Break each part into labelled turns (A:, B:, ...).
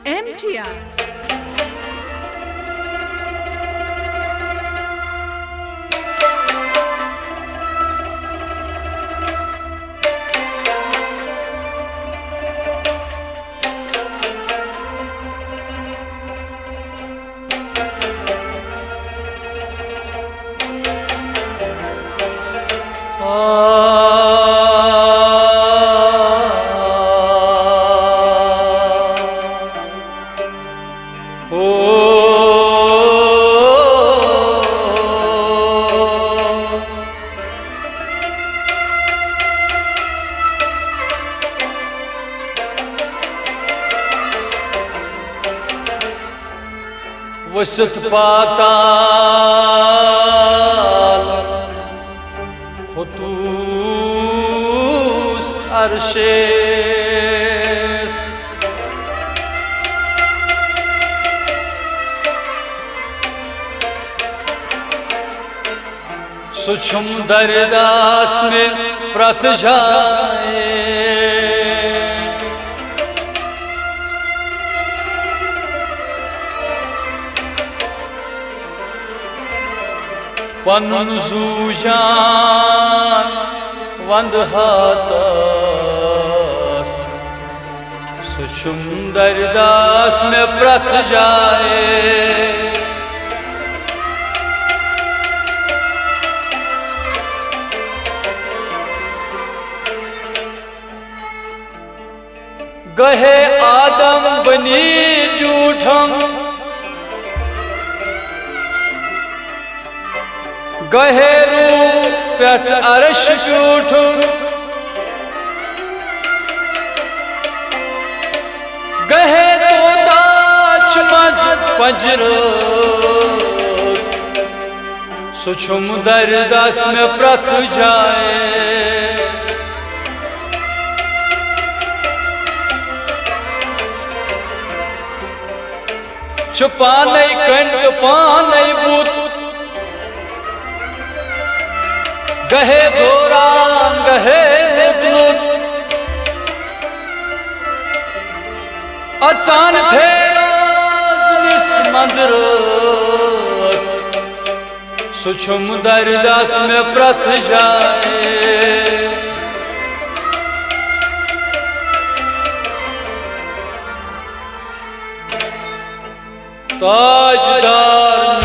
A: MTR.
B: वसत पाताल खुतूस अर्शे सुछुम दरदास में प्रत जाए पनुन जूजान वंद हाथस सुछुम दरदास में प्रत जाए गहे आदम बनी जूठम गहेरू पेट अर्श जूठ गहे तो दाच मज पंजरस सुछुम दरदास में प्रत जाए छुपाने कंठ पाने बूत गहे दौरान गहे लुत अचान फेराज मंदरस सुछुम दरदास में प्रथ जाए ताजदार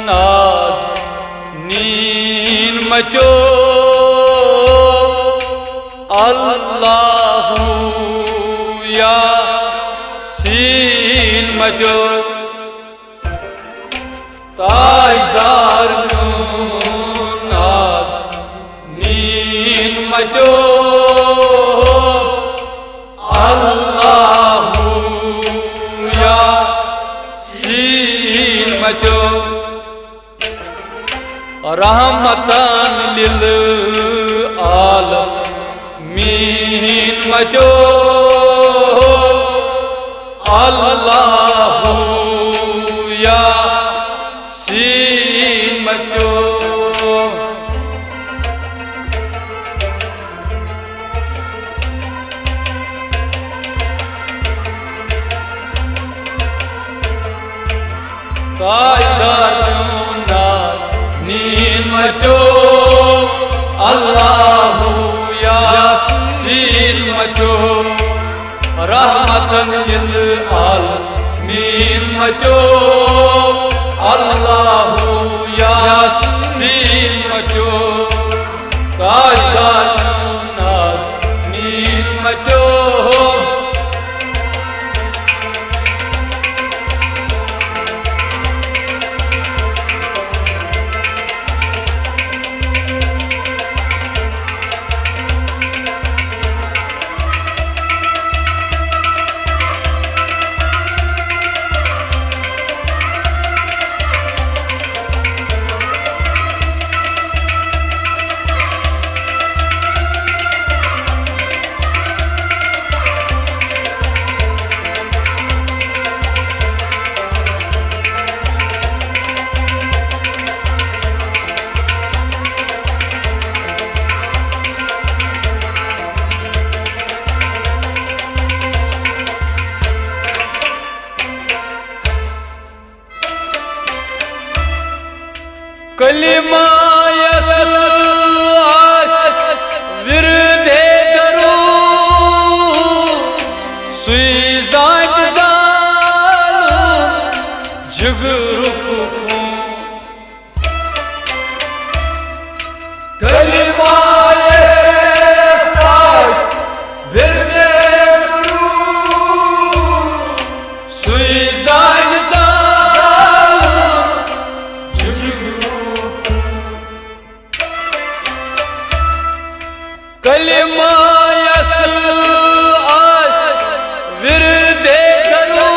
B: नाज नीन मचो अल्लाहू या सीन मचो ताजदार नाज नीन मचो रहमतन लिल आलमीन मचो अल्लाहू या सीन मचो ताजदार मचो अल्लाहू या सीन मचो रहमतन लिल आलमीन मचो अल्लाहू या सीन मचो ताजदार नाज नीन मचो कलिमा यस विरधे दरू सुई जान जालू जिगरू खून कलिमा यस विरधे दरू सुई जान जालू जिगरू कलिमा यस विरधे दरू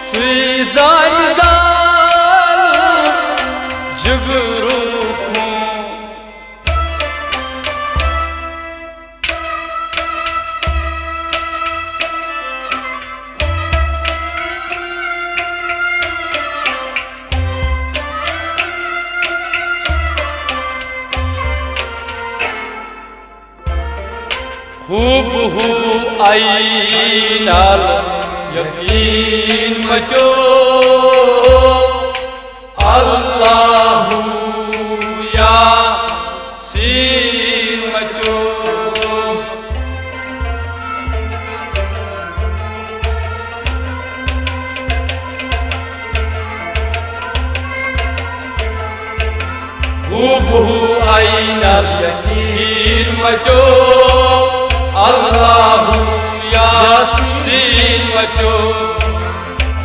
B: सुई जान जालू जिगरू खूब हु आईनाल यकीन मचो अल्लाहु यासीन मचो खूब हु आईनाल यकीन मचो अल्लाहु यासीन मचो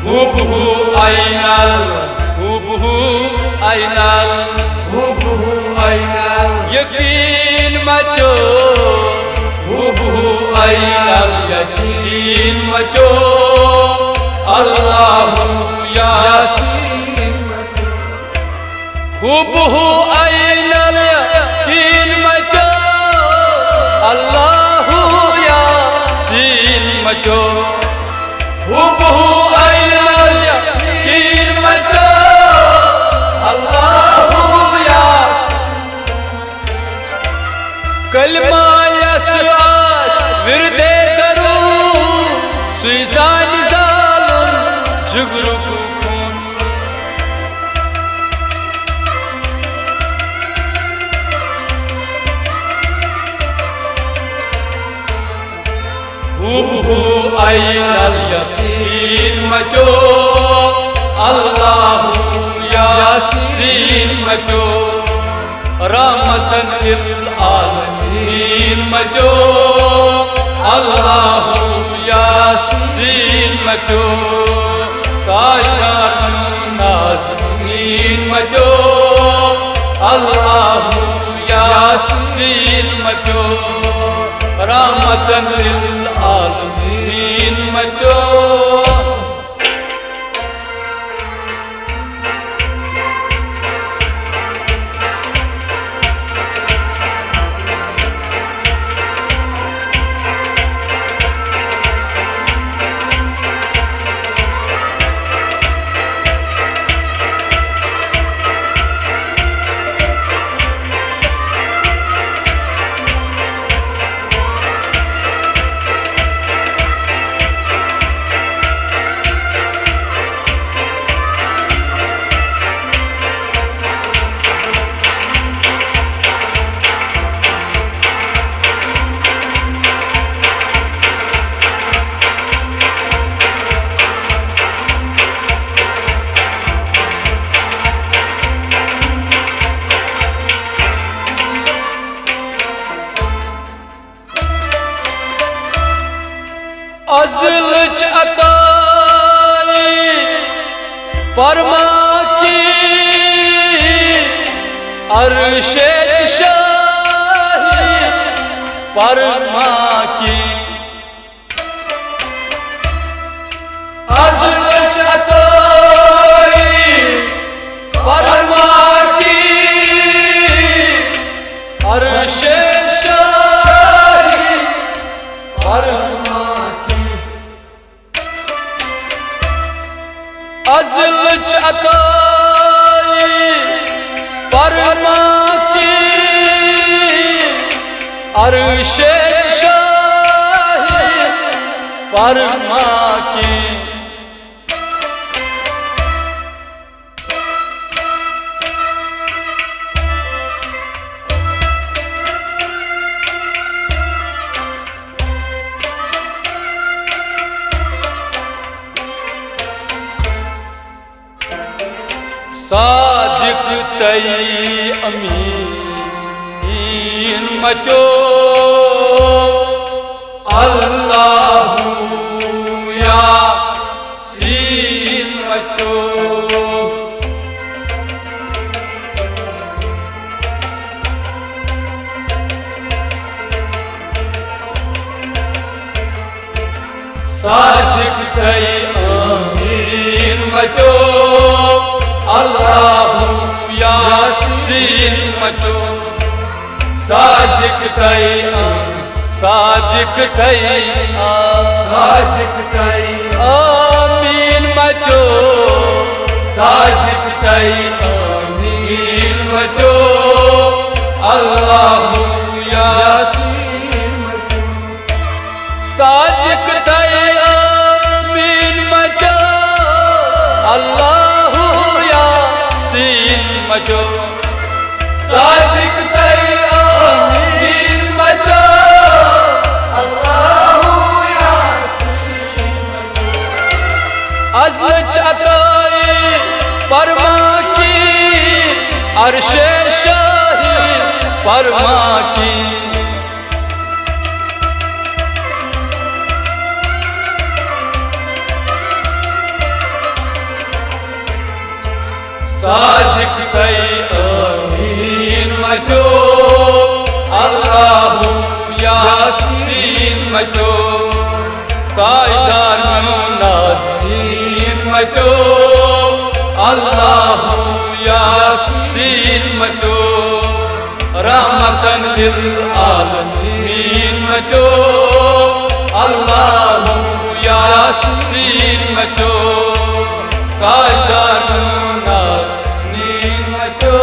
B: हुबहु आइनाल यकीन मचो हुबहु आइनाल यकीन मचो अल्लाहु यासीन मचो हुबहु आइनाल यकीन मचो अल्लाहु यासीन मचो हुबहु आइनाल यकीन मचो अल्लाहु यासीन कलिमा यस विरधे दरू सुई जान जालू जिगरू खून हुबहु आइनाल यकीन मचो अल्लाहु यासीन मचो रहमतन लिल आलमीन मचो अल्लाहु यासीन मचो ताजदार नाज़नीन मचो अल्लाहु यासीन मचो रहमतन लिल आलमीन मचो अज़ल अताई परमा की अर्शे शाही परमा की अज़ल अताई परमा की अर्शे शाही परमा अज़ल अताई परमा की अर्शे शाही परमा की सादिक तई अमीन मचो अल्लाहु यासीन मचो सादिक तई अमीन मचो अल्लाहु यासीन मचो सादिक तई सादिक तई आमीन मचो सादिक तई आमीन मचो अल्लाहु यासीन मचो सादिक तई आमीन मचो अल्लाहु यासीन मचो सादिक तई आमीन मचो अज़्ल चकाए परमा की अर्शे शाही परमा की सादिक तई आमीन मचो अल्लाहु यासीन मचो ताजदार नाज़नीन मचो अल्लाहु यासीन मचो रहमतन लिल आलमीन मचो अल्लाहु यासीन मचो ताजदार नाज़नीन मचो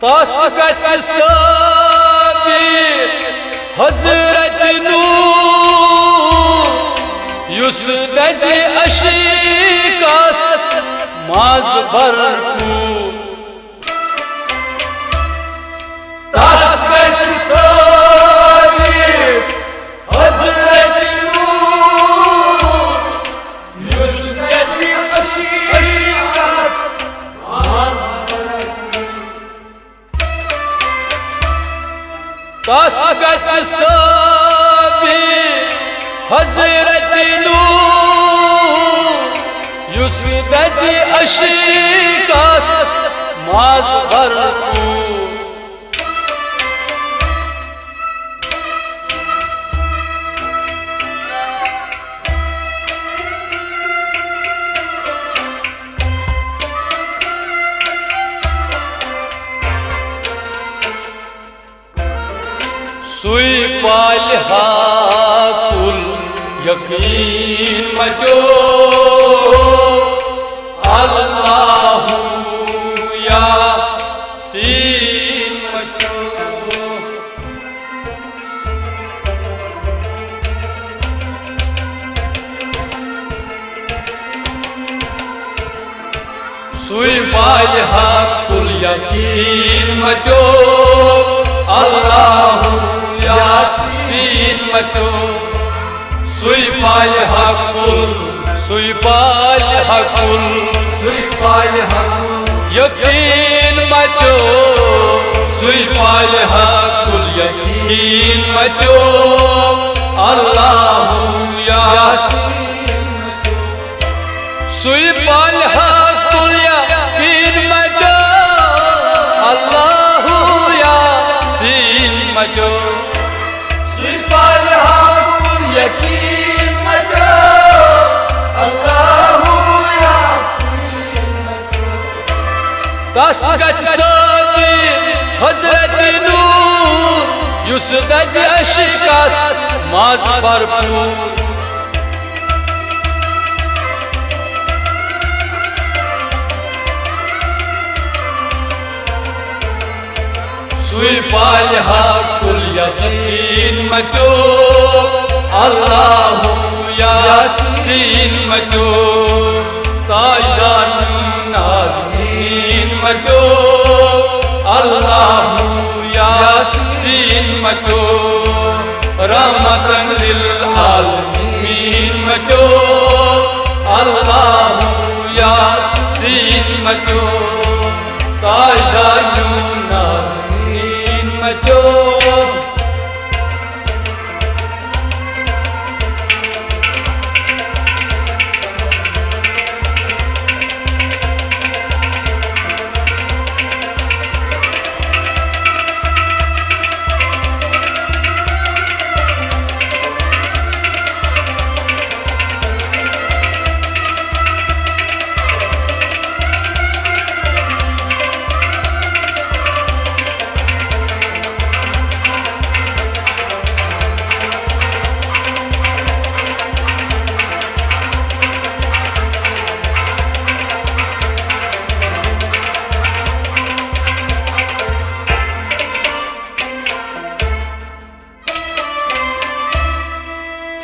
B: तस गछ साबिर हजरत नूर युस दज अशीकास माज भरपूर तस गछ साबिर हजरत नूर युस दज अशीकास माज तस गछ साबिर हजरत नूर युस दज अशीकास माज भरपूर सुई पालहा कुल यकीन मचो अल्लाहु यासीन मचो सुई पालहा कुल यकीन मचो अल्लाहु यासीन मचो सुई पाल हकुल यकीन मचो सुई पाल हकुल यकीन मचो अल्लाहु यासीन मचो सुई पाल हकुल यकीन मचो अल्लाहु यासीन मचो सुई पाल हकुल यकीन मचो तस गछ साकी हजरत नूर युस दज अशिकास माज भरपूर सुई पालहा कुल यकीन मतो अल्लाहु यासीन मतो ताजदार नाज़नीन मतो अल्लाहु यासीन मतो रहमतन लिल आलमीन मतो अल्लाहु यासीन मतो ताजदार नाज़नीन मतो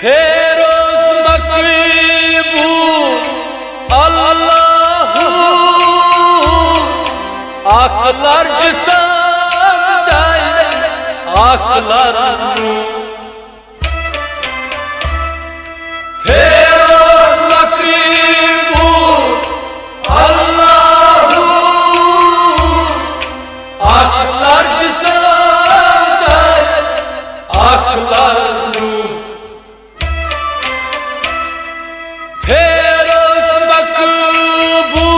B: फेरोज मकबूल अल्लाहु आकलर जिसम दाई आकलर फेरोज मकबूल अल्लाहु आकलर जिसम दाई आकलर फेरोज मकबूल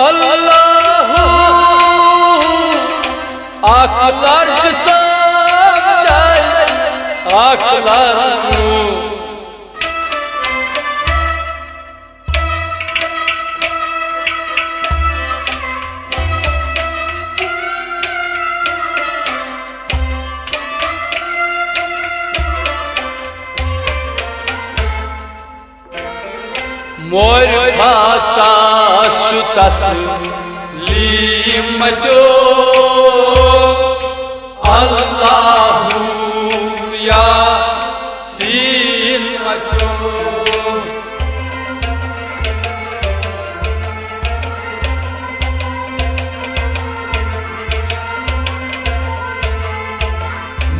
B: अल्लाहु आकलर जिसम दाई आकलर मोर फाता शुतस लीमतो अल्लाहु यासीन मतो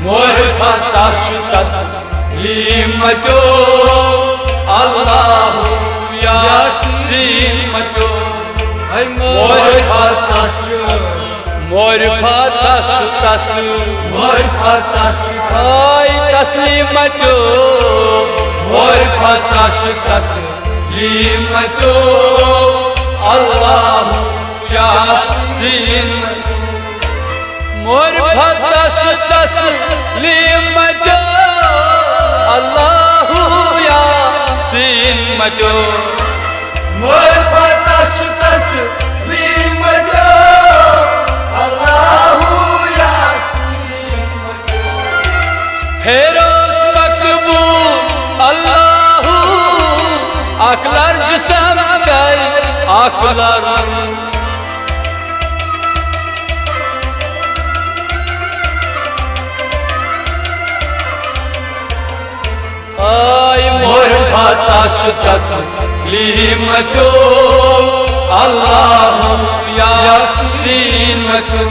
B: मोर फाता शुतस लीमतो अल्लाहु यासीन मतो मोर फाता शुतस आई तस्लीम मतो मोर फाता शुतस लीमतो अल्लाहु यासीन मोर फाता शुतस लीमतो अल्लाहु यासीन मतो मोर फाता शुतस लीमतो अल्लाहु यासीन मतो फेरोज मकबूल अल्लाहु आकलर जिसम दाई आकलर आई मोर फाता शुतस लीमतो अल्लाहु यासीन मतो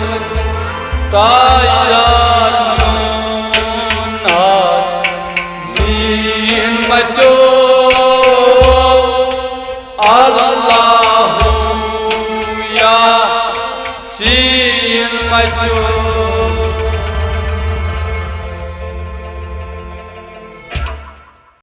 B: ताया